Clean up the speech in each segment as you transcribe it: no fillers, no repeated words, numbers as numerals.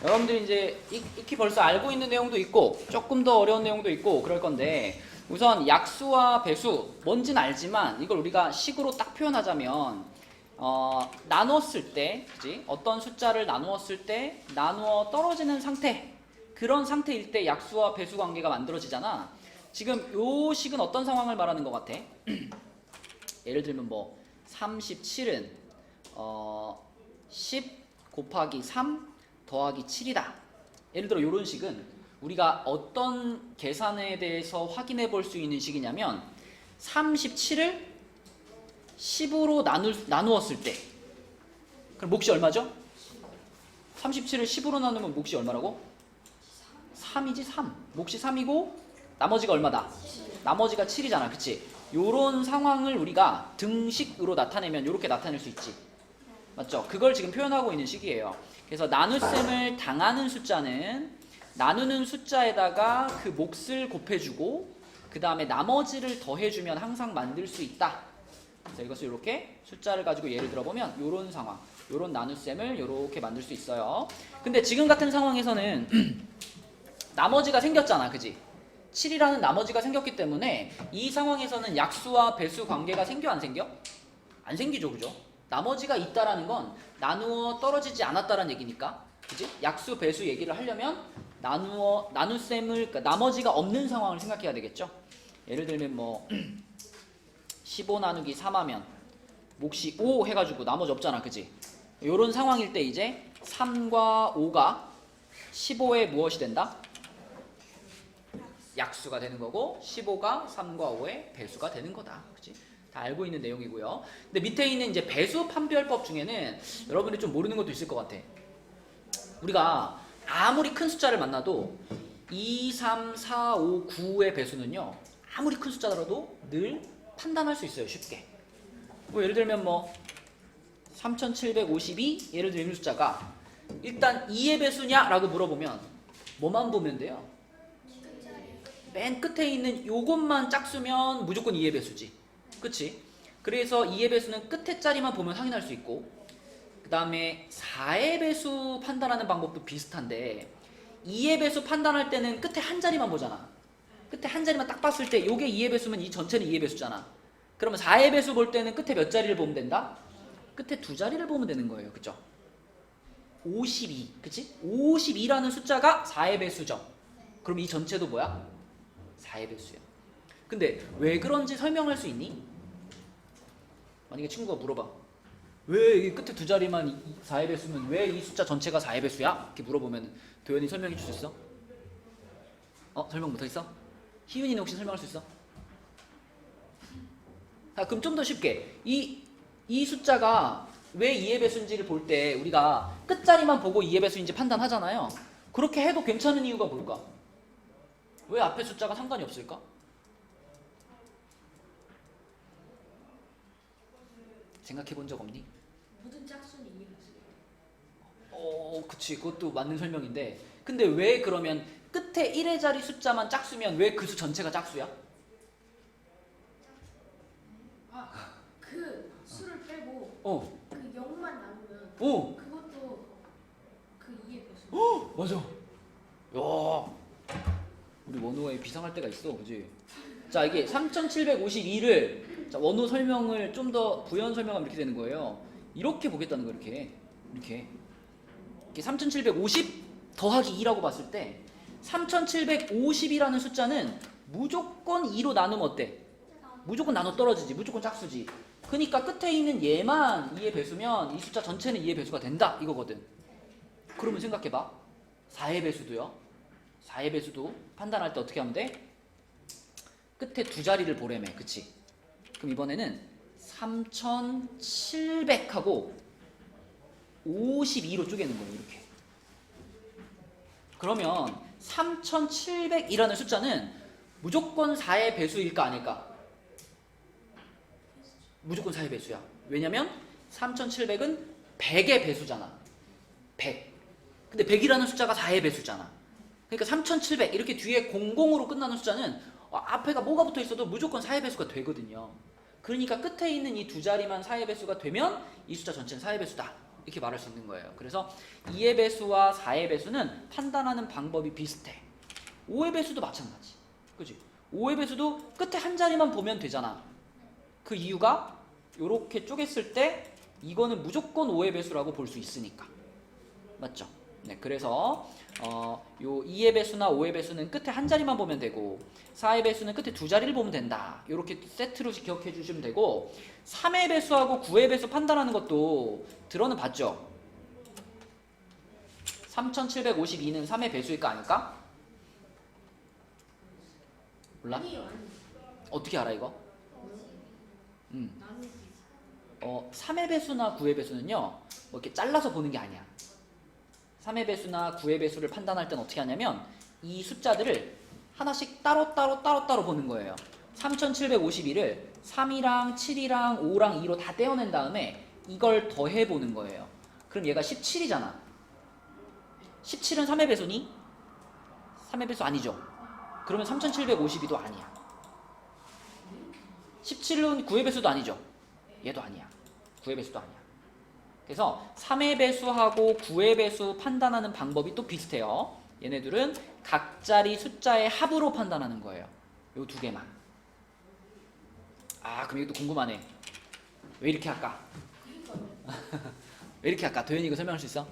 여러분들이 이제 익히 벌써 알고 있는 내용도 있고 조금 더 어려운 내용도 있고 그럴 건데, 우선 약수와 배수 뭔지는 알지만 이걸 우리가 식으로 딱 표현하자면 나누었을 때, 그지? 어떤 숫자를 나누었을 때 나누어 떨어지는 상태, 그런 상태일 때 약수와 배수 관계가 만들어지잖아. 지금 요 식은 어떤 상황을 말하는 것 같아? 예를 들면 뭐 37은 10 곱하기 3 더하기 7이다. 예를 들어 이런 식은 우리가 어떤 계산에 대해서 확인해 볼 수 있는 식이냐면, 37을 10으로 나누었을 때, 그럼 몫이 얼마죠? 37을 10으로 나누면 몫이 얼마라고? 3이지. 3. 몫이 3이고 나머지가 얼마다? 나머지가 7이잖아. 그치? 요런 상황을 우리가 등식으로 나타내면 이렇게 나타낼 수 있지. 맞죠? 그걸 지금 표현하고 있는 식이에요. 그래서 나눗셈을 당하는 숫자는 나누는 숫자에다가 그 몫을 곱해주고 그 다음에 나머지를 더해주면 항상 만들 수 있다. 그래서 이것을 이렇게 숫자를 가지고 예를 들어보면 이런 상황, 이런 나눗셈을 이렇게 만들 수 있어요. 근데 지금 같은 상황에서는 나머지가 생겼잖아. 그지? 7이라는 나머지가 생겼기 때문에 이 상황에서는 약수와 배수 관계가 생겨 안 생겨? 안 생기죠. 그죠? 나머지가 있다라는 건 나누어 떨어지지 않았다라는 얘기니까, 그지? 약수 배수 얘기를 하려면 나눗셈을, 그러니까 나머지가 없는 상황을 생각해야 되겠죠. 예를 들면 뭐 15 나누기 3 하면 몫이 5 해가지고 나머지 없잖아. 그지? 요런 상황일 때 이제 3과 5가 15의 무엇이 된다? 약수가 되는 거고 15가 3과 5의 배수가 되는 거다. 그치? 다 알고 있는 내용이고요. 근데 밑에 있는 이제 배수 판별법 중에는 여러분이 좀 모르는 것도 있을 것 같아. 우리가 아무리 큰 숫자를 만나도 2, 3, 4, 5, 9의 배수는요, 아무리 큰 숫자더라도 늘 판단할 수 있어요. 쉽게. 뭐 예를 들면 뭐 3752, 예를 들면 이 숫자가 일단 2의 배수냐? 라고 물어보면 뭐만 보면 돼요? 맨 끝에 있는 요것만 짝수면 무조건 2의 배수지. 그치? 그래서 2의 배수는 끝에 자리만 보면 확인할 수 있고, 그 다음에 4의 배수 판단하는 방법도 비슷한데 2의 배수 판단할 때는 끝에 한 자리만 보잖아. 끝에 한 자리만 딱 봤을 때 요게 2의 배수면 이 전체는 2의 배수잖아. 그러면 4의 배수 볼 때는 끝에 몇 자리를 보면 된다? 끝에 두 자리를 보면 되는 거예요. 그쵸? 52. 그치? 52라는 숫자가 4의 배수죠. 그럼 이 전체도 뭐야? 4의 배수야. 근데 왜 그런지 설명할 수 있니? 만약에 친구가 물어봐. 왜 이 끝에 두 자리만 4의 배수면 왜 이 숫자 전체가 4의 배수야? 이렇게 물어보면 도현이 설명해 줄 수 있어? 설명 못하겠어? 희윤이는 혹시 설명할 수 있어? 자, 그럼 좀 더 쉽게 이 숫자가 왜 2의 배수인지를 볼 때 우리가 끝자리만 보고 2의 배수인지 판단하잖아요. 그렇게 해도 괜찮은 이유가 뭘까? 왜 앞에 숫자가 상관이 없을까? 생각해 본 적 없니? 모든 짝수는 2의 배수예요. 그치. 그것도 맞는 설명인데, 근데 왜 그러면 끝에 1의 자리 숫자만 짝수면 왜 그 수 전체가 짝수야? 그 수를 빼고 그 0만 나누면 그것도 그 2의 배수. 맞아. 야, 우리 원호에 비상할 때가 있어. 그지? 자, 이게 3752를 원호 설명을 좀 더 부연 설명하면 이렇게 되는 거예요. 이렇게 보겠다는 거. 이렇게 3750 더하기 2라고 봤을 때 3750이라는 숫자는 무조건 2로 나누면 어때? 무조건 나눠 떨어지지. 무조건 짝수지. 그러니까 끝에 있는 얘만 2의 배수면 이 숫자 전체는 2의 배수가 된다 이거거든. 그러면 생각해봐. 4의 배수도요. 4의 배수도 판단할 때 어떻게 하면 돼? 끝에 두 자리를 보래매. 그치? 그럼 이번에는 3700하고 52로 쪼개는 거예요. 이렇게. 그러면 3700이라는 숫자는 무조건 4의 배수일까 아닐까? 무조건 4의 배수야. 왜냐면 3700은 100의 배수잖아. 100. 근데 100이라는 숫자가 4의 배수잖아. 그러니까 3700 이렇게 뒤에 00으로 끝나는 숫자는 앞에가 뭐가 붙어 있어도 무조건 4의 배수가 되거든요. 그러니까 끝에 있는 이 두 자리만 4의 배수가 되면 이 숫자 전체는 4의 배수다. 이렇게 말할 수 있는 거예요. 그래서 2의 배수와 4의 배수는 판단하는 방법이 비슷해. 5의 배수도 마찬가지. 그치? 5의 배수도 끝에 한 자리만 보면 되잖아. 그 이유가 이렇게 쪼갰을 때 이거는 무조건 5의 배수라고 볼 수 있으니까. 맞죠? 네, 그래서 요 2의 배수나 5의 배수는 끝에 한 자리만 보면 되고 4의 배수는 끝에 두 자리를 보면 된다. 이렇게 세트로 기억해 주시면 되고 3의 배수하고 9의 배수 판단하는 것도 들어는 봤죠? 3752는 3의 배수일까 아닐까? 몰라? 아니요. 어떻게 알아 이거? 나눌 수 있어. 3의 배수나 9의 배수는요 뭐 이렇게 잘라서 보는 게 아니야. 3의 배수나 9의 배수를 판단할 땐 어떻게 하냐면 이 숫자들을 하나씩 따로 보는 거예요. 3752를 3이랑 7이랑 5랑 2로 다 떼어낸 다음에 이걸 더해 보는 거예요. 그럼 얘가 17이잖아. 17은 3의 배수니? 3의 배수 아니죠. 그러면 3752도 아니야. 17은 9의 배수도 아니죠. 얘도 아니야. 9의 배수도 아니야. 그래서 3의 배수하고 9의 배수 판단하는 방법이 또 비슷해요. 얘네들은 각자리 숫자의 합으로 판단하는 거예요. 요 두 개만. 아, 그럼 이것도 궁금하네. 왜 이렇게 할까? 왜 이렇게 할까? 도현이 이거 설명할 수 있어?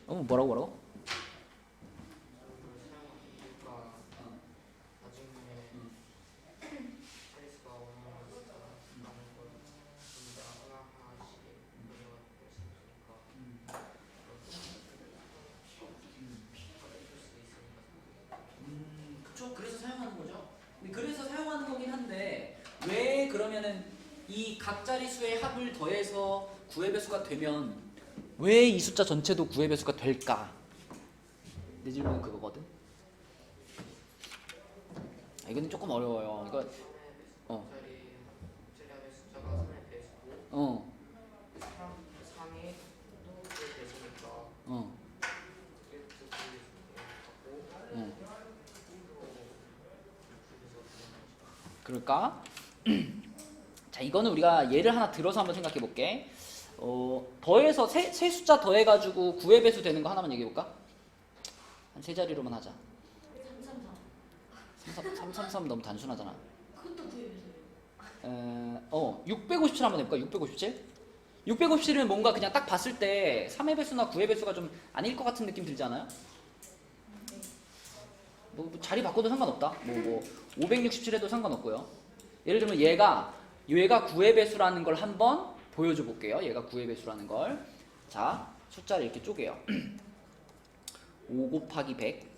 뭐라고? 그쵸? 그래서 사용하는 거죠. 근데 그래서 사용하는 거긴 한데 왜 그러면은 이 각자리 수의 합을 더해서 9의 배수가 되면 왜 이 숫자 전체도 9의 배수가 될까? 내 질문은 그거거든. 이거는 조금 어려워요. 이거 어. 어. 어. 그럴까? 자, 이거는 우리가 예를 하나 들어서 한번 생각해 볼게. 더해서 세 숫자 더해가지고 9의 배수 되는 거 하나만 얘기해 볼까? 한 세 자리로만 하자. 333 너무 단순하잖아. 그것도 9의 배수예요. 657 한번 해볼까? 657? 657은 뭔가 그냥 딱 봤을 때 3의 배수나 9의 배수가 좀 아닐 것 같은 느낌 들지 않아요? 뭐 자리 바꿔도 상관없다. 567 해도 상관없고요. 예를 들면 얘가 9의 배수라는 걸 한번 보여줘 볼게요. 얘가 9의 배수라는 걸. 자, 숫자를 이렇게 쪼개요. 5 곱하기 100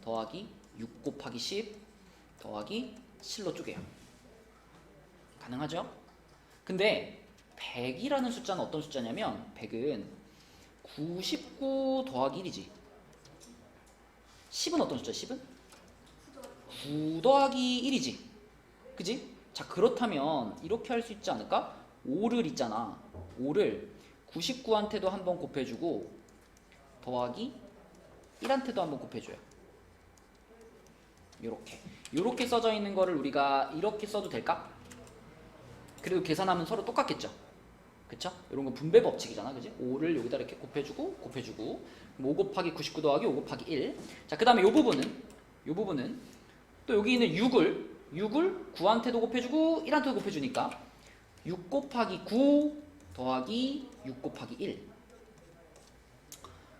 더하기 6 곱하기 10 더하기 7로 쪼개요. 가능하죠? 근데 100이라는 숫자는 어떤 숫자냐면 100은 99 더하기 1이지. 10은 어떤 숫자? 10은? 9 더하기 1이지. 그지? 자, 그렇다면 이렇게 할 수 있지 않을까? 5를 있잖아. 5를 99한테도 한번 곱해주고 더하기 1한테도 한번 곱해줘요. 요렇게 써져 있는 거를 우리가 이렇게 써도 될까? 그래도 계산하면 서로 똑같겠죠? 그쵸? 이런 건 분배 법칙이잖아. 그지? 5를 여기다 이렇게 곱해주고 5 곱하기 99 더하기 5 곱하기 1. 자, 그 다음에 요 부분은 또 여기 있는 6을 9한테도 곱해주고 1한테도 곱해주니까 6 곱하기 9 더하기 6 곱하기 1.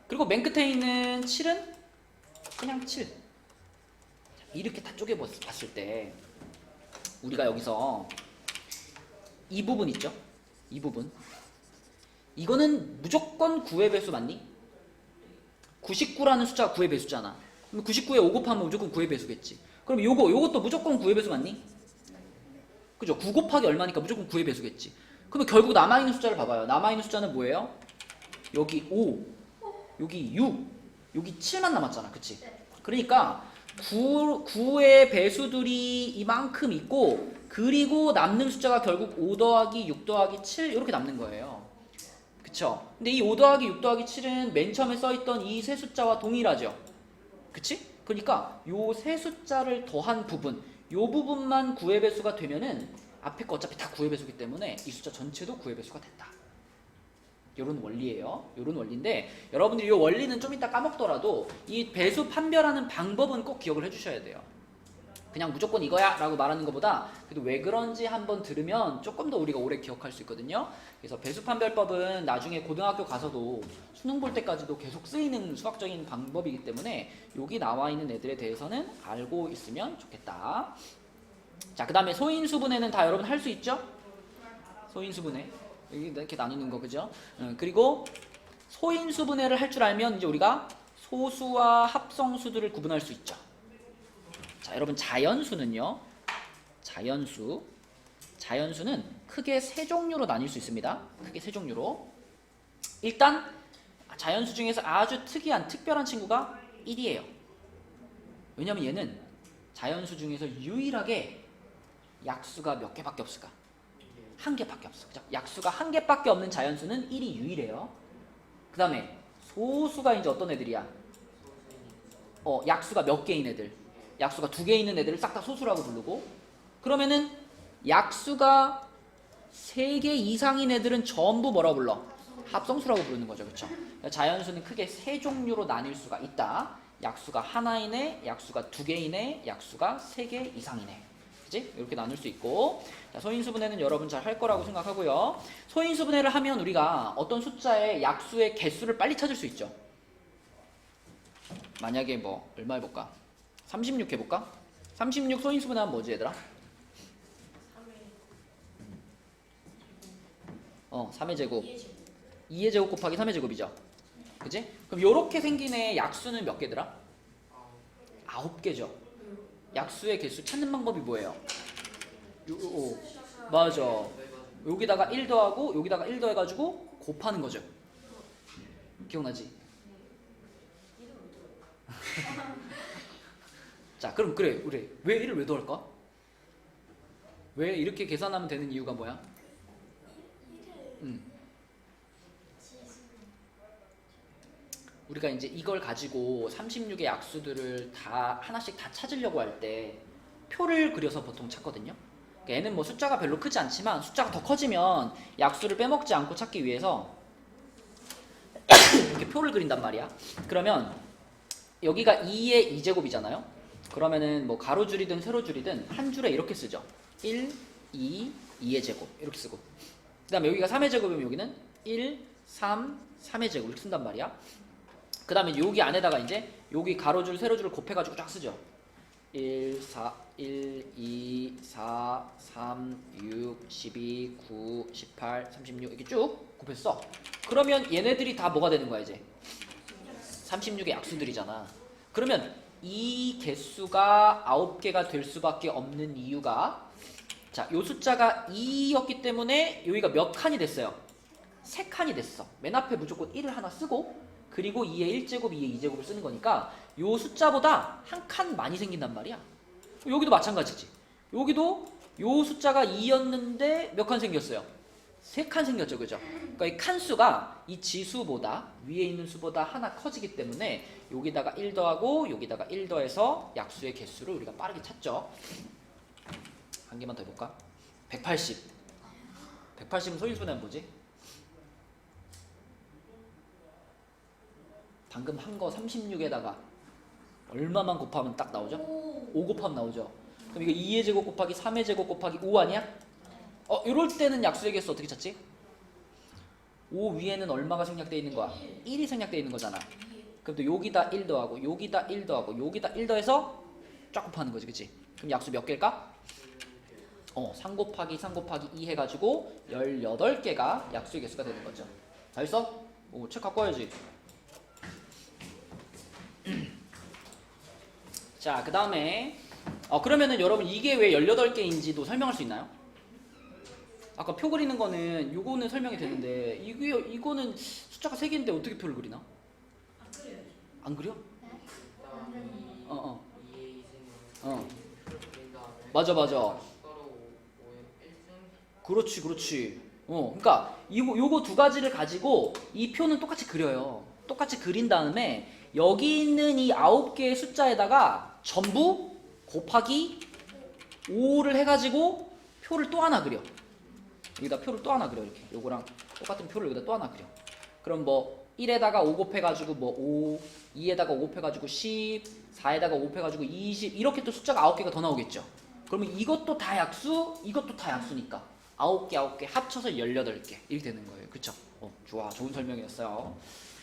그리고 맨 끝에 있는 7은 그냥 7. 자, 이렇게 다 쪼개봤을 때 우리가 여기서 이 부분 있죠? 이 부분. 이거는 무조건 9의 배수 맞니? 99라는 숫자가 9의 배수잖아. 그럼 99에 5 곱하면 무조건 9의 배수겠지. 그럼 요것도 무조건 9의 배수 맞니? 그죠? 9 곱하기 얼마니까 무조건 9의 배수겠지. 그러면 결국 남아있는 숫자를 봐봐요. 남아있는 숫자는 뭐예요? 여기 5, 여기 6, 여기 7만 남았잖아. 그치? 그러니까 9의 배수들이 이만큼 있고 그리고 남는 숫자가 결국 5 더하기 6 더하기 7 이렇게 남는 거예요. 그쵸? 근데 이 5 더하기 6 더하기 7은 맨 처음에 써있던 이 세 숫자와 동일하죠. 그치? 그러니까 요 세 숫자를 더한 부분, 요 부분만 9의 배수가 되면은 앞에 거 어차피 다 9의 배수기 때문에 이 숫자 전체도 9의 배수가 됐다. 이런 원리예요. 이런 원리인데 여러분들이 이 원리는 좀 이따 까먹더라도 이 배수 판별하는 방법은 꼭 기억을 해주셔야 돼요. 그냥 무조건 이거야 라고 말하는 것보다 그래도 왜 그런지 한번 들으면 조금 더 우리가 오래 기억할 수 있거든요. 그래서 배수 판별법은 나중에 고등학교 가서도 수능 볼 때까지도 계속 쓰이는 수학적인 방법이기 때문에 여기 나와 있는 애들에 대해서는 알고 있으면 좋겠다. 자, 그 다음에 소인수분해는 다 여러분 할 수 있죠? 소인수분해 이렇게 나뉘는 거 그죠? 그리고 소인수분해를 할 줄 알면 이제 우리가 소수와 합성수들을 구분할 수 있죠. 자, 여러분 자연수는요. 자연수는 크게 세 종류로 나뉠 수 있습니다. 크게 세 종류로. 일단 자연수 중에서 아주 특별한 친구가 1이에요. 왜냐면 얘는 자연수 중에서 유일하게 약수가 몇 개밖에 없을까? 한 개밖에 없어. 그죠? 약수가 한 개밖에 없는 자연수는 1이 유일해요. 그 다음에 소수가 이제 어떤 애들이야? 약수가 몇 개인 애들. 약수가 2개 있는 애들을 싹 다 소수라고 부르고, 그러면은 약수가 3개 이상인 애들은 전부 뭐라고 불러? 합성수라고 부르는 거죠. 그렇죠? 자연수는 크게 세 종류로 나뉠 수가 있다. 약수가 하나인 애, 약수가 2개인 애, 약수가 3개 이상인 애. 그치? 이렇게 나눌 수 있고, 자, 소인수분해는 여러분 잘 할 거라고 생각하고요. 소인수분해를 하면 우리가 어떤 숫자의 약수의 개수를 빨리 찾을 수 있죠. 만약에 뭐 얼마 해볼까? 36 해볼까? 36 소인수분해하면 뭐지 얘들아? 3의 제곱 2의 제곱 곱하기 3의 제곱이죠. 그치? 그럼 요렇게 생긴 애 약수는 몇 개더라? 9개죠. 약수의 개수 찾는 방법이 뭐예요? 맞아. 여기다가 1 더하고 여기다가 1 더해가지고 곱하는 거죠. 기억나지? 자, 그럼 그래. 왜 1을 왜 더할까? 왜 이렇게 계산하면 되는 이유가 뭐야? 우리가 이제 이걸 가지고 36의 약수들을 다 하나씩 다 찾으려고 할 때 표를 그려서 보통 찾거든요. 그러니까 얘는 뭐 숫자가 별로 크지 않지만 숫자가 더 커지면 약수를 빼먹지 않고 찾기 위해서 이렇게 표를 그린단 말이야. 그러면 여기가 2의 2제곱이잖아요. 그러면은 뭐 가로줄이든 세로줄이든 한 줄에 이렇게 쓰죠. 1, 2, 2의 제곱 이렇게 쓰고, 그 다음에 여기가 3의 제곱이면 여기는 1, 3, 3의 제곱 이렇게 쓴단 말이야. 그 다음에 여기 안에다가 이제 여기 가로줄 세로줄을 곱해가지고 쫙 쓰죠. 1, 4, 1, 2, 4, 3, 6, 12, 9, 18, 36 이렇게 쭉 곱했어. 그러면 얘네들이 다 뭐가 되는 거야 이제? 36의 약수들이잖아. 그러면 이 개수가 9개가 될 수밖에 없는 이유가, 자, 요 숫자가 2였기 때문에 여기가 몇 칸이 됐어요? 3칸이 됐어. 맨 앞에 무조건 1을 하나 쓰고 그리고 2의 1제곱, 2의 2제곱을 쓰는 거니까 요 숫자보다 한 칸 많이 생긴단 말이야. 여기도 마찬가지지. 여기도 요 숫자가 2였는데 몇 칸 생겼어요? 3칸 생겼죠. 그죠? 그러니까 이 칸수가 이 지수보다 위에 있는 수보다 하나 커지기 때문에 여기다가 1 더하고 여기다가 1 더해서 약수의 개수를 우리가 빠르게 찾죠. 한 개만 더 해볼까? 180. 180은 소인수분해는 뭐지? 방금 한 거 36에다가 얼마만 곱하면 딱 나오죠? 5 곱하면 나오죠. 그럼 이거 2의 제곱 곱하기 3의 제곱 곱하기 5 아니야? 이럴 때는 약수의 개수 어떻게 찾지? 5 위에는 얼마가 생략되어 있는 거야? 1이 생략되어 있는 거잖아. 그럼 또 여기다 1 더하고 여기다 1 더하고 여기다 1 더해서 쫙 곱하는 거지. 그치? 그럼 약수 몇 개일까? 3 곱하기 3 곱하기 2 해가지고 18개가 약수의 개수가 되는 거죠. 다 했어? 책 갖고 와야지. 자, 그 다음에 그러면은 여러분 이게 왜 18개인지도 설명할 수 있나요? 아까 표 그리는 거는 요거는 설명이 되는데 이거는 숫자가 3개인데 어떻게 표를 그리나? 안 그려? 맞아. 그렇지. 그러니까 요거 두 가지를 가지고 이 표는 똑같이 그려요. 똑같이 그린 다음에 여기 있는 이 9개의 숫자에다가 전부 곱하기 5를 해가지고 표를 또 하나 그려. 여기다 표를 또 하나 그려. 이렇게 요거랑 똑같은 표를 여기다 또 하나 그려. 그럼 뭐 1에다가 5 곱해가지고 뭐 5, 2에다가 5 곱해가지고 10, 4에다가 5 곱해가지고 20 이렇게 또 숫자가 9개가 더 나오겠죠. 그러면 이것도 다 약수, 이것도 다 약수니까 9개, 9개 합쳐서 18개 이렇게 되는 거예요. 그쵸? 좋아. 좋은 설명이었어요.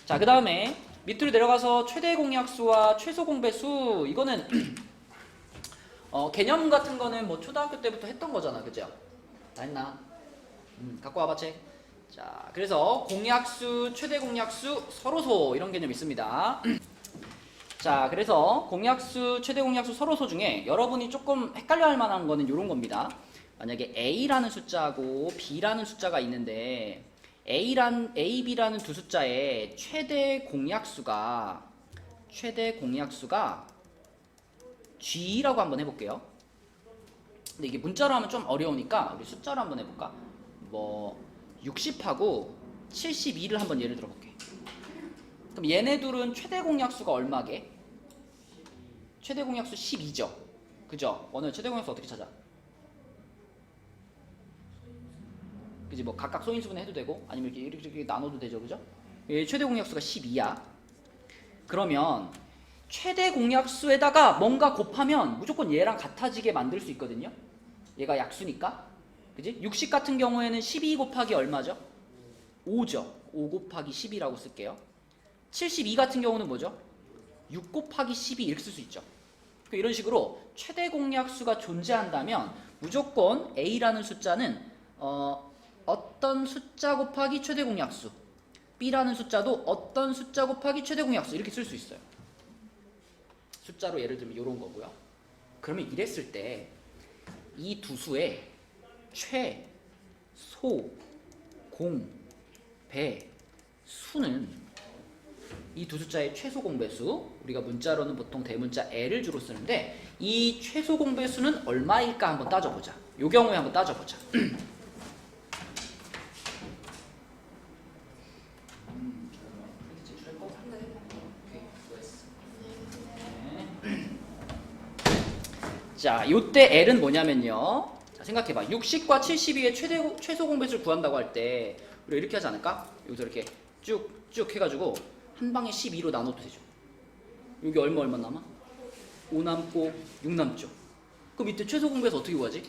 자, 그 다음에 밑으로 내려가서 최대 공약수와 최소 공배수 이거는 개념 같은 거는 뭐 초등학교 때부터 했던 거잖아. 그죠? 다 했나? 갖고 와봐 책. 자, 그래서 공약수, 최대 공약수, 서로소 이런 개념이 있습니다. 자, 그래서 공약수, 최대 공약수, 서로소 중에 여러분이 조금 헷갈려 할 만한 거는 이런 겁니다. 만약에 A라는 숫자하고 B라는 숫자가 있는데 A, B라는 두 숫자의 최대 공약수가 G라고 한번 해볼게요. 근데 이게 문자로 하면 좀 어려우니까 우리 숫자로 한번 해볼까? 뭐 60하고 72를 한번 예를 들어볼게. 그럼 얘네 둘은 최대 공약수가 얼마게? 최대 공약수 12죠. 그죠? 오늘 최대 공약수 어떻게 찾아? 그지? 뭐 각각 소인수분 해도 되고 아니면 이렇게 나눠도 되죠. 그죠? 얘 최대 공약수가 12야. 그러면 최대 공약수에다가 뭔가 곱하면 무조건 얘랑 같아지게 만들 수 있거든요. 얘가 약수니까. 그지? 60 같은 경우에는 12 곱하기 얼마죠? 5죠. 5 곱하기 10이라고 쓸게요. 72 같은 경우는 뭐죠? 6 곱하기 12 이렇게 쓸 수 있죠. 이런 식으로 최대 공약수가 존재한다면 무조건 A라는 숫자는 어떤 숫자 곱하기 최대 공약수, B라는 숫자도 어떤 숫자 곱하기 최대 공약수 이렇게 쓸 수 있어요. 숫자로 예를 들면 이런 거고요. 그러면 이랬을 때 이 두 수의 최, 소, 공, 배, 수는 이 두 숫자의 최소 공배수, 우리가 문자로는 보통 대문자 L을 주로 쓰는데 이 최소 공배수는 얼마일까 한번 따져보자. 이 경우에 한번 따져보자. 자, 요때 L은 뭐냐면요. 자, 생각해봐. 60과 72의 최소 공배수를 구한다고 할 때 우리가 이렇게 하지 않을까? 여기서 이렇게 쭉 해가지고 한 방에 12로 나눠도 되죠. 여기 얼마 남아? 5 남고 6 남죠. 그럼 이때 최소 공배수 어떻게 구하지?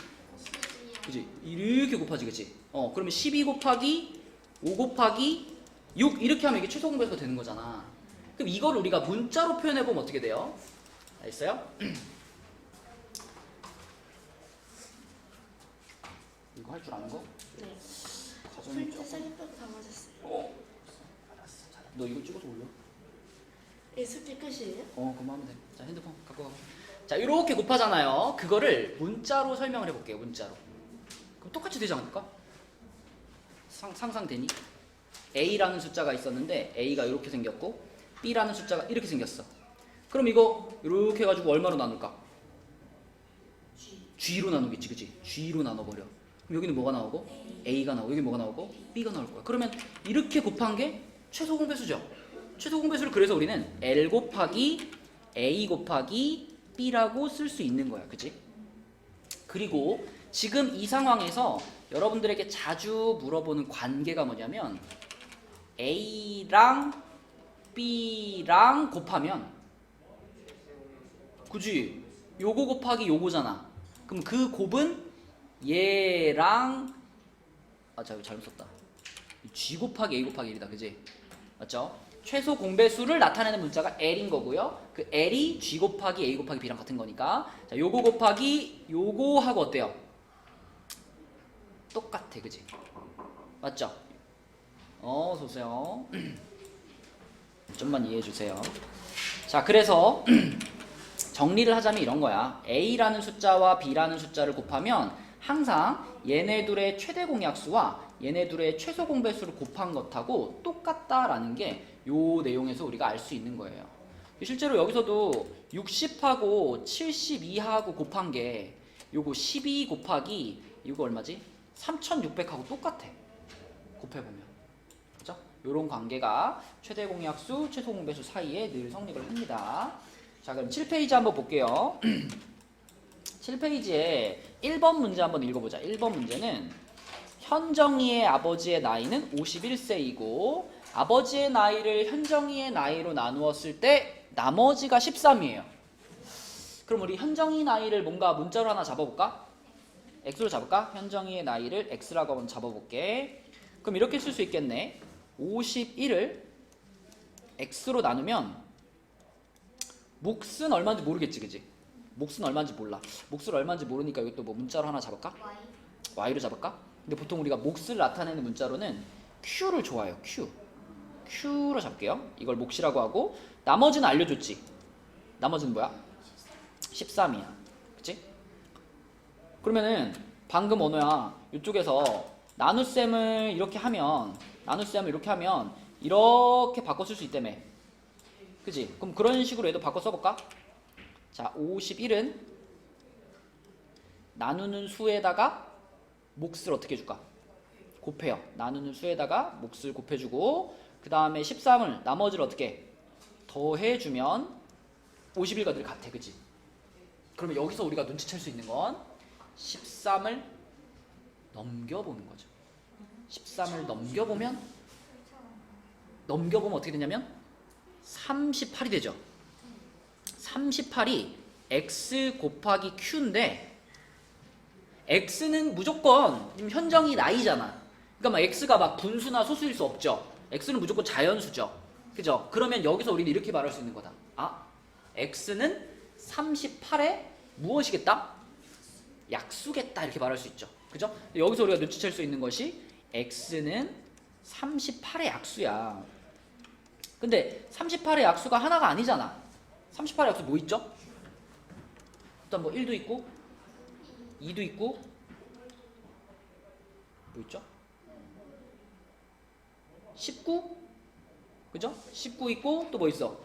그지? 이렇게 곱하지, 그지? 그러면 12 곱하기 5 곱하기 6 이렇게 하면 이게 최소 공배수가 되는 거잖아. 그럼 이걸 우리가 문자로 표현해보면 어떻게 돼요? 알겠어요? 이거 할 줄 아는 거? 네. 가정이 조금. 셀프도 다 맞았어요. 알았어. 잘해. 너 이거 찍어서 올려. 숙제 끝이에요? 그럼 하면 돼. 자, 핸드폰 갖고 가. 자, 이렇게 곱하잖아요. 그거를 문자로 설명을 해볼게요. 문자로. 그럼 똑같이 되지 않을까? 상상되니? A라는 숫자가 있었는데 A가 이렇게 생겼고 B라는 숫자가 이렇게 생겼어. 그럼 이거 이렇게 해가지고 얼마로 나눌까? G로 나누겠지, 그치? G로 나눠버려. 그럼 여기는 뭐가 나오고? A가 나오고 여기 뭐가 나오고? B가 나올 거야. 그러면 이렇게 곱한 게 최소 공배수죠. 최소 공배수를 그래서 우리는 L 곱하기 A 곱하기 B라고 쓸 수 있는 거야. 그치? 그리고 지금 이 상황에서 여러분들에게 자주 물어보는 관계가 뭐냐면 A랑 B랑 곱하면 그치? 요거 곱하기 요거잖아. 그럼 그 곱은 얘랑 이거 잘못 썼다. G 곱하기 A 곱하기 1이다. 그지? 맞죠? 최소 공배수를 나타내는 문자가 L인 거고요. 그 L이 G 곱하기 A 곱하기 B랑 같은 거니까 자, 요거 곱하기 요거하고 어때요? 똑같아. 그지? 맞죠? 어서 오세요. 좀만 이해해 주세요. 자, 그래서 정리를 하자면 이런 거야. A라는 숫자와 B라는 숫자를 곱하면 항상 얘네들의 최대 공약수와 얘네들의 최소 공배수를 곱한 것하고 똑같다라는 게 요 내용에서 우리가 알 수 있는 거예요. 실제로 여기서도 60하고 72하고 곱한 게 요거 12 곱하기 이거 얼마지? 3600하고 똑같아. 곱해보면. 그죠? 요런 관계가 최대 공약수, 최소 공배수 사이에 늘 성립을 합니다. 자, 그럼 7페이지 한번 볼게요. 7페이지에 1번 문제 한번 읽어보자. 1번 문제는 현정이의 아버지의 나이는 51세이고 아버지의 나이를 현정이의 나이로 나누었을 때 나머지가 13이에요. 그럼 우리 현정이 나이를 뭔가 문자로 하나 잡아볼까? x로 잡을까? 현정이의 나이를 x라고 한번 잡아볼게. 그럼 이렇게 쓸 수 있겠네. 51을 x로 나누면 몫은 얼마인지 모르겠지, 그지? 몫은 얼마인지 몰라. 몫을 얼마인지 모르니까 이것도 뭐 문자로 하나 잡을까? y로 잡을까? 근데 보통 우리가 몫을 나타내는 문자로는 q를 좋아해요. q로 잡을게요. 이걸 몫이라고 하고 나머지는 알려줬지. 나머지는 뭐야? 13이야. 그치? 그러면은 방금 언어야 이쪽에서 나눗셈을 이렇게 하면 이렇게 바꿔 쓸 수 있다며. 그치? 그럼 그런 식으로 얘도 바꿔 써볼까? 자, 51은 나누는 수에다가 몫을 어떻게 해줄까? 곱해요. 나누는 수에다가 몫을 곱해주고 그 다음에 13을 나머지를 어떻게 더해주면 51과 늘 같아. 그치? 그러면 여기서 우리가 눈치챌 수 있는 건 13을 넘겨보는 거죠. 13을 넘겨보면 어떻게 되냐면 38이 되죠. 38이 x 곱하기 q인데 x는 무조건 현정이 나이잖아. 그러니까 막 x가 막 분수나 소수일 수 없죠. x는 무조건 자연수죠. 그죠? 그러면 여기서 우리는 이렇게 말할 수 있는 거다. 아, x는 38에 무엇이겠다? 약수겠다. 이렇게 말할 수 있죠. 그죠? 여기서 우리가 눈치챌 수 있는 것이 x는 38의 약수야. 근데 38의 약수가 하나가 아니잖아. 38의 약수 뭐 있죠? 일단 뭐 1도 있고 2도 있고 뭐 있죠? 19? 그죠? 19 있고 또 뭐 있어?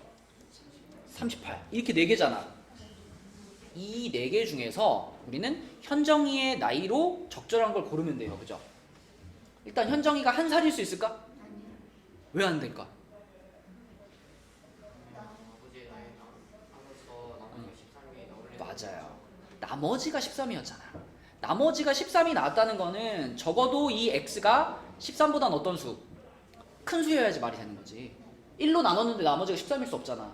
38 이렇게 4개잖아. 이 4개 중에서 우리는 현정이의 나이로 적절한 걸 고르면 돼요. 그죠? 일단 현정이가 한 살일 수 있을까? 왜 안 될까? 맞아요. 나머지가 13이었잖아. 나머지가 13이 나왔다는 거는 적어도 이 x가 13보다는 어떤 수? 큰 수여야지 말이 되는 거지. 1로 나눴는데 나머지가 13일 수 없잖아.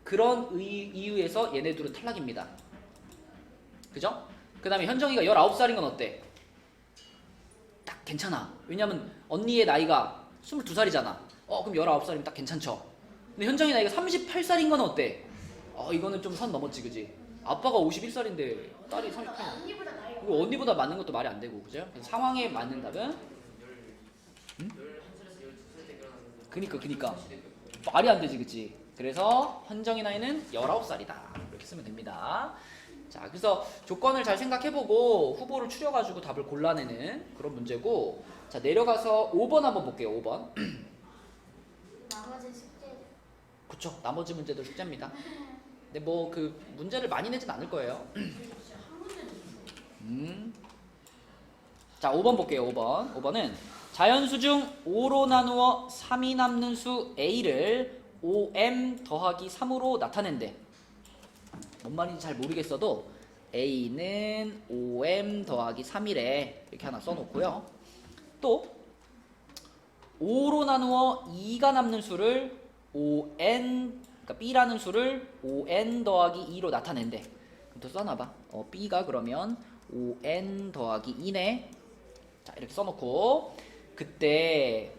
그런 이유에서 얘네들은 탈락입니다. 그죠? 그 다음에 현정이가 19살인 건 어때? 딱 괜찮아. 왜냐면 언니의 나이가 22살이잖아. 그럼 19살이면 딱 괜찮죠. 근데 현정이 나이가 38살인 건 어때? 이거는 좀 선 넘었지, 그지? 아빠가 51살인데 딸이 38살. 언니보다 나이가 이거 언니보다 맞는 것도 말이 안 되고, 그죠? 상황에 맞는 답은? 응? 그니까. 말이 안 되지, 그치? 그래서 현정이 나이는 19살이다. 이렇게 쓰면 됩니다. 자, 그래서 조건을 잘 생각해보고 후보를 추려가지고 답을 골라내는 그런 문제고, 자, 내려가서 5번 한번 볼게요, 5번. 나머지 숙제 그쵸, 나머지 문제도 숙제입니다. 근데 뭐 그 문제를 많이 내진 않을 거예요. 자, 5번 볼게요. 5번은 자연수 중 5로 나누어 3이 남는 수 a를 5m 더하기 3으로 나타낸대. 뭔 말인지 잘 모르겠어도 a는 5m 더하기 3이래. 이렇게 하나 써놓고요. 또 5로 나누어 2가 남는 수를 5n, 그러니까 b라는 수를 5n 더하기 2로 나타낸대. 그럼 또 써놔봐. b가 그러면 5n 더하기 2네. 자, 이렇게 써놓고 그때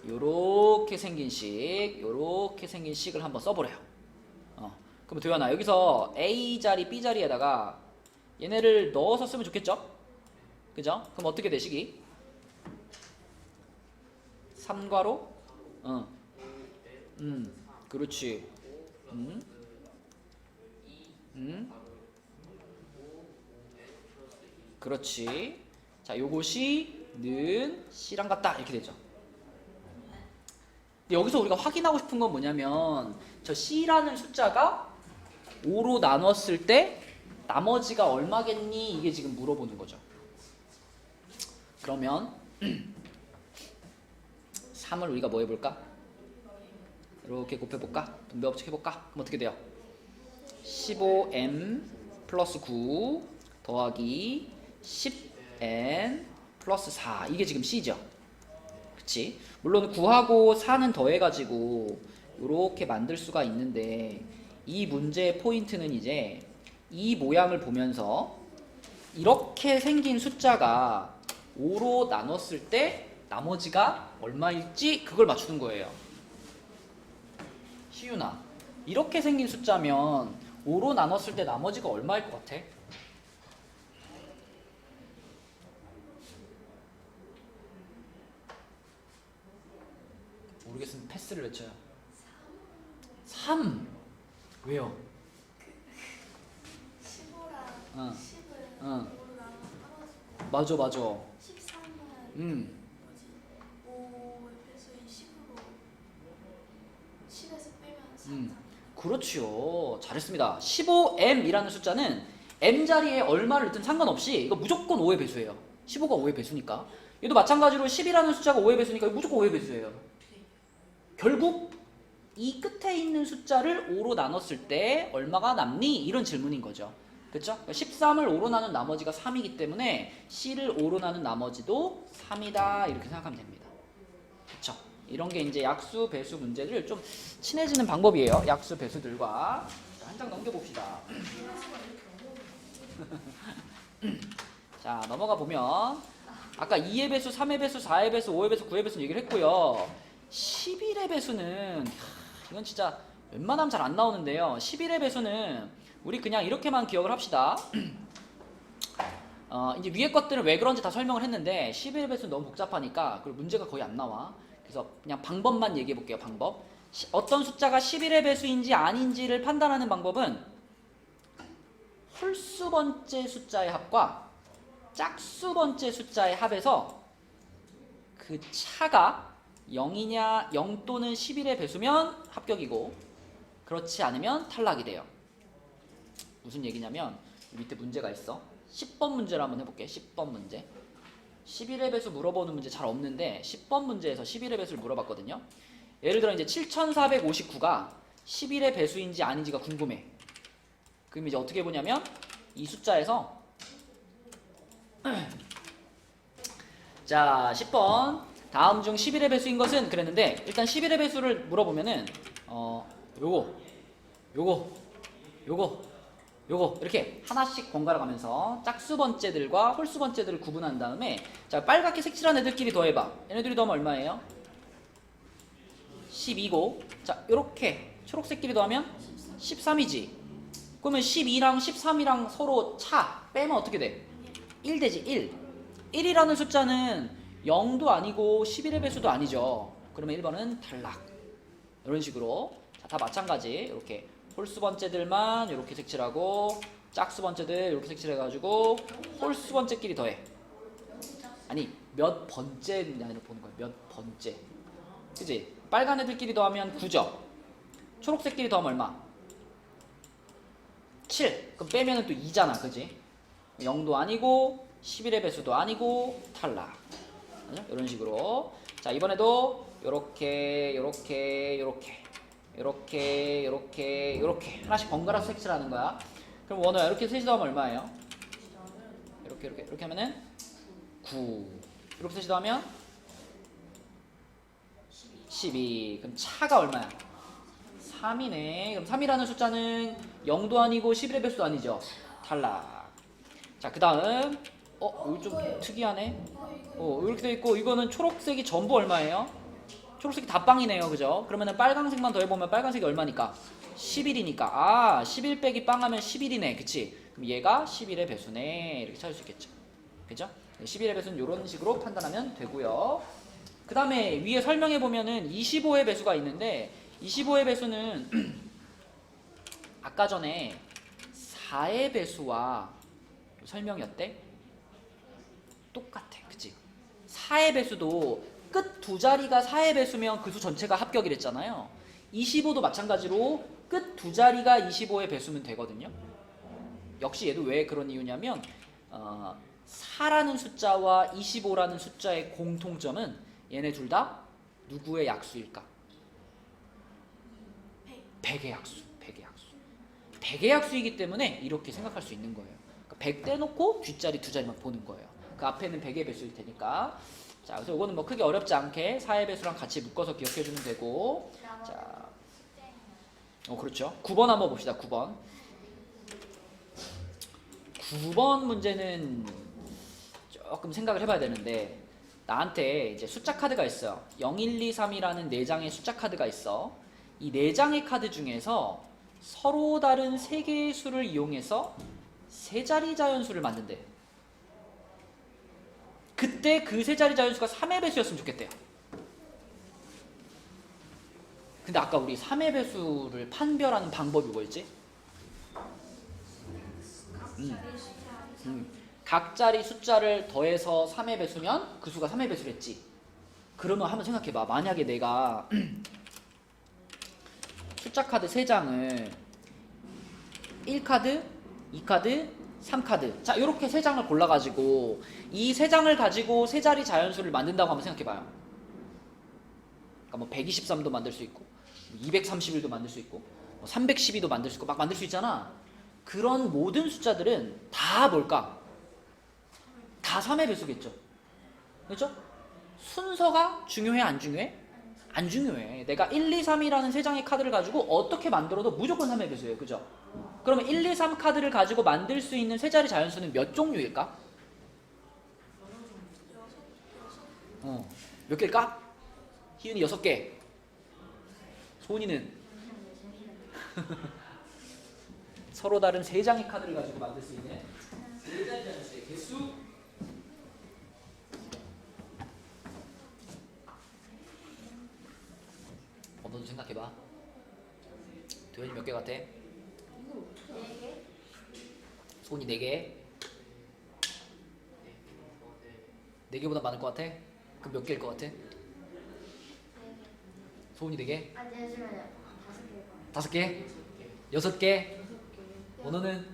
요렇게 생긴 식을 한번 써보래요. 그럼 도현아, 여기서 a 자리 b 자리에다가 얘네를 넣어서 쓰면 좋겠죠? 그죠? 그럼 어떻게 돼, 식이? 3괄호? 그렇지. 그렇지. 자, 요것이 는 C랑 같다. 이렇게 되죠. 근데 여기서 우리가 확인하고 싶은 건 뭐냐면 저 C라는 숫자가 5로 나눴을 때 나머지가 얼마겠니? 이게 지금 물어보는 거죠. 그러면 3을 우리가 뭐 해볼까? 이렇게 곱해볼까? 분배 법칙 해볼까? 그럼 어떻게 돼요? 15m 플러스 9 더하기 10n 플러스 4 이게 지금 C죠. 그치? 물론 9하고 4는 더해가지고 이렇게 만들 수가 있는데 이 문제의 포인트는 이제 이 모양을 보면서 이렇게 생긴 숫자가 5로 나눴을 때 나머지가 얼마일지 그걸 맞추는 거예요. 시윤아, 이렇게 생긴 숫자면 5로 나눴을 때 나머지가 얼마일 것 같아? 모르겠으면 패스를 외쳐요. 3. 왜요? 15랑 응. 10을 응. 5로 나눠가지고 맞아 맞아. 13은 음. 뭐지? 5의 배수인 10으로 10에서 빼면 3. 그렇지요. 잘했습니다. 15m이라는 숫자는 m 자리에 얼마를 넣든 상관없이 이거 무조건 5의 배수예요. 15가 5의 배수니까. 얘도 마찬가지로 10이라는 숫자가 5의 배수니까 이거 무조건 5의 배수예요. 결국 이 끝에 있는 숫자를 5로 나눴을 때 얼마가 남니? 이런 질문인 거죠. 그렇죠? 13을 5로 나눈 나머지가 3이기 때문에 C를 5로 나눈 나머지도 3이다 이렇게 생각하면 됩니다. 그렇죠? 이런 게 이제 약수, 배수 문제를 좀 친해지는 방법이에요. 약수, 배수들과. 한 장 넘겨봅시다. 자, 넘어가 보면 아까 2의 배수, 3의 배수, 4의 배수, 5의 배수, 9의 배수 얘기를 했고요. 11의 배수는 이건 진짜 웬만하면 잘 안 나오는데요. 11의 배수는 우리 그냥 이렇게만 기억을 합시다. 이제 위에 것들은 왜 그런지 다 설명을 했는데 11의 배수는 너무 복잡하니까 그리고 문제가 거의 안 나와. 그래서 그냥 방법만 얘기해 볼게요. 방법. 어떤 숫자가 11의 배수인지 아닌지를 판단하는 방법은 홀수번째 숫자의 합과 짝수번째 숫자의 합에서 그 차가 0이냐 0 또는 11의 배수면 합격이고 그렇지 않으면 탈락이 돼요. 무슨 얘기냐면 밑에 문제가 있어. 10번 문제를 한번 해볼게. 10번 문제. 11의 배수 물어보는 문제 잘 없는데 10번 문제에서 11의 배수를 물어봤거든요. 예를 들어 이제 7459가 11의 배수인지 아닌지가 궁금해. 그럼 이제 어떻게 보냐면 이 숫자에서 자 10번 다음 중 11의 배수인 것은 그랬는데 일단 11의 배수를 물어보면은 요거 이렇게 하나씩 번갈아 가면서 짝수번째들과 홀수번째들을 구분한 다음에 자 빨갛게 색칠한 애들끼리 더해봐. 얘네들이 더하면 얼마예요? 12고 자 요렇게 초록색끼리 더하면 13이지. 그러면 12랑 13이랑 서로 차 빼면 어떻게 돼? 1 되지 1. 1이라는 숫자는 0도 아니고 11의 배수도 아니죠. 그러면 1번은 탈락. 이런 식으로 자, 다 마찬가지 이렇게 홀수번째들만 이렇게 색칠하고 짝수번째들 이렇게 색칠해가지고 홀수번째끼리 더해. 아니 몇 번째냐를 보는 거야. 몇 번째. 그치? 빨간 애들끼리 더하면 9죠. 초록색끼리 더하면 얼마? 7. 그럼 빼면은 또 2잖아. 그지? 0도 아니고 11의 배수도 아니고 탈락. 이런 식으로. 자 이번에도 요렇게 하나씩 번갈아서 색칠하는 거야. 그럼 원호야 이렇게 셋이 더하면 얼마예요? 이렇게 하면은 9. 이렇게 셋이 더하면 12. 그럼 차가 얼마야? 3이네. 그럼 3이라는 숫자는 0도 아니고 11의 배수도 아니죠. 탈락. 자, 그 다음 여기 좀 특이하네. 이렇게 돼 있고 이거는 초록색이 전부 얼마예요? 초록색이 다 빵이네요. 그죠? 그러면은 빨간색만 더해보면 빨간색이 얼마니까? 11이니까. 아, 11 빼기 빵 하면 11이네. 그치? 그럼 얘가 11의 배수네. 이렇게 찾을 수 있겠죠. 그죠? 11의 배수는 이런 식으로 판단하면 되고요. 그 다음에 위에 설명해보면은 25의 배수가 있는데 25의 배수는 아까 전에 4의 배수와 설명이 어때? 똑같아. 그치? 4의 배수도 끝 두 자리가 4의 배수면 그 수 전체가 합격이랬잖아요. 25도 마찬가지로 끝 두 자리가 25의 배수면 되거든요. 역시 얘도 왜 그런 이유냐면 4라는 숫자와 25라는 숫자의 공통점은 얘네 둘 다 누구의 약수일까? 100의 약수. 백의 약수이기 때문에 이렇게 생각할 수 있는 거예요. 그러니까 100 떼놓고 뒷자리 두 자리만 보는 거예요. 그 앞에는 100의 배수일 테니까. 자, 그래서 이거는 뭐 크게 어렵지 않게 4의 배수랑 같이 묶어서 기억해 주면 되고. 자, 그렇죠. 9번 한번 봅시다. 9번. 9번 문제는 조금 생각을 해봐야 되는데, 나한테 이제 숫자 카드가 있어요. 0, 1, 2, 3이라는 4장의 숫자 카드가 있어. 이 4장의 카드 중에서 서로 다른 3개의 수를 이용해서 세 자리 자연수를 만든대. 그때 그 세 자리 자연수가 3의 배수였으면 좋겠대요. 근데 아까 우리 3의 배수를 판별하는 방법이 뭐였지? 각자리 숫자를 더해서 3의 배수면 그 수가 3의 배수랬지. 그러면 한번 생각해봐. 만약에 내가 숫자 카드 3장을 1카드, 2카드, 3카드, 자 이렇게 3장을 골라가지고 이 3장을 가지고 세 자리 자연수를 만든다고 한번 생각해봐요. 그러니까 뭐 123도 만들 수 있고 231도 만들 수 있고 312도 만들 수 있고 막 만들 수 있잖아. 그런 모든 숫자들은 다 뭘까? 다 3의 배수겠죠. 그렇죠? 순서가 중요해 안 중요해? 안 중요해. 내가 1, 2, 3이라는 세 장의 카드를 가지고 어떻게 만들어도 무조건 3의 배수예요. 그죠? 그러면 1, 2, 3 카드를 가지고 만들 수 있는 세 자리 자연수는 몇 종류일까? 몇 개일까? 희은이 6개. 소은이는? 서로 다른 세 장의 카드를 가지고 만들 수 있는 세 자리 자연수의 개수. 너도 생각해봐. 도현이 몇 개 같아? 4개? 소은이 4개? 4개보다 많을 것 같아? 그럼 몇 개일 것 같아? 소은이 4개? 아, 잠시만요. 5개? 6개? 원호는?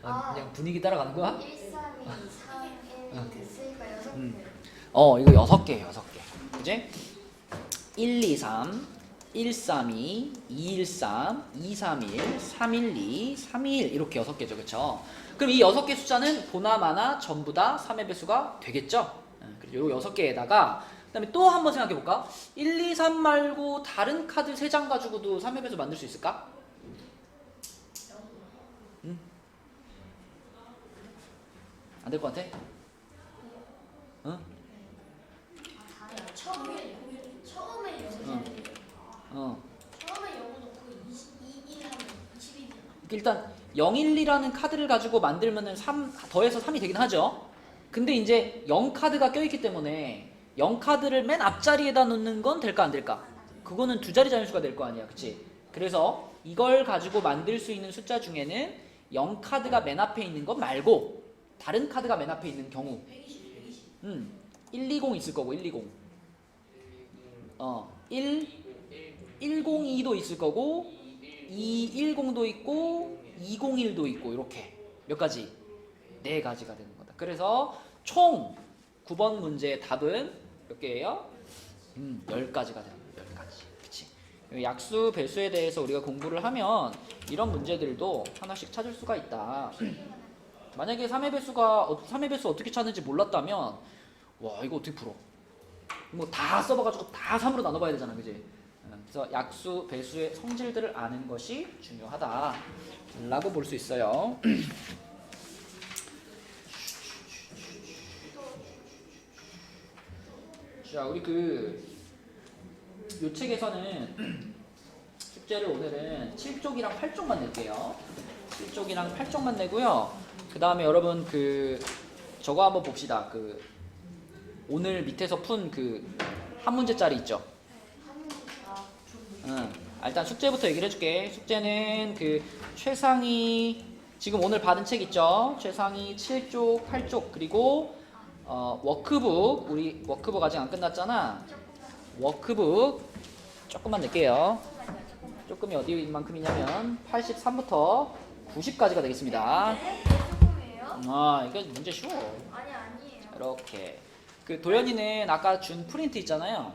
그냥 분위기 따라가는 거야? 1, 3, 2, 3, 1 됐으니까 6개. 이거 6개예요. 6개. 그지? 1, 2, 3, 1, 3, 2, 2, 1, 3, 2, 3, 1, 3, 1, 2, 3, 2, 1 이렇게 6개죠. 그쵸? 그럼 이 6개 숫자는 보나마나 전부 다 3의 배수가 되겠죠? 그리고 요 6개에다가 그 다음에 또 한번 생각해볼까? 1, 2, 3 말고 다른 카드 3장 가지고도 3의 배수 만들 수 있을까? 안 될 것 같아? 응? 처음에 0을 처음에 0을 놓고 2, 1 하면 22잖아. 일단 0, 1, 2라는 카드를 가지고 만들면은 3 더해서 3이 되긴 하죠. 근데 이제 0 카드가 껴있기 때문에 0 카드를 맨 앞자리에다 놓는 건 될까 안 될까? 그거는 두 자리 자연수가 될 거 아니야, 그치? 그래서 이걸 가지고 만들 수 있는 숫자 중에는 0 카드가 맨 앞에 있는 것 말고 다른 카드가 맨 앞에 있는 경우 120 있을 거고 120 102도 있을 거고 210도 있고 201도 있고 이렇게 몇 가지? 4가지가 되는 거다. 그래서 총 9번 문제의 답은 몇 개예요? 10가지가 되는 거예요. 10가지. 그치? 약수, 배수에 대해서 우리가 공부를 하면 이런 문제들도 하나씩 찾을 수가 있다. 만약에 3의 배수 어떻게 찾는지 몰랐다면 와 이거 어떻게 풀어? 뭐 다 써봐가지고 다 3으로 나눠봐야 되잖아, 그지? 그래서 약수, 배수의 성질들을 아는 것이 중요하다라고 볼 수 있어요. 자, 우리 요 책에서는 숙제를 오늘은 7쪽이랑 8쪽만 낼게요. 7쪽이랑 8쪽만 내고요. 그 다음에 여러분 저거 한번 봅시다. 오늘 밑에서 푼 한 문제짜리 있죠? 일단 숙제부터 얘기를 해줄게. 숙제는 최상위 지금 오늘 받은 책 있죠? 최상위 7쪽, 8쪽 그리고 워크북 우리 워크북 아직 안 끝났잖아. 워크북 조금만 낼게요. 조금이 어디만큼이냐면 83부터 90까지가 되겠습니다. 이거 문제 쉬워. 아니에요. 이렇게 도현이는 아까 준 프린트 있잖아요.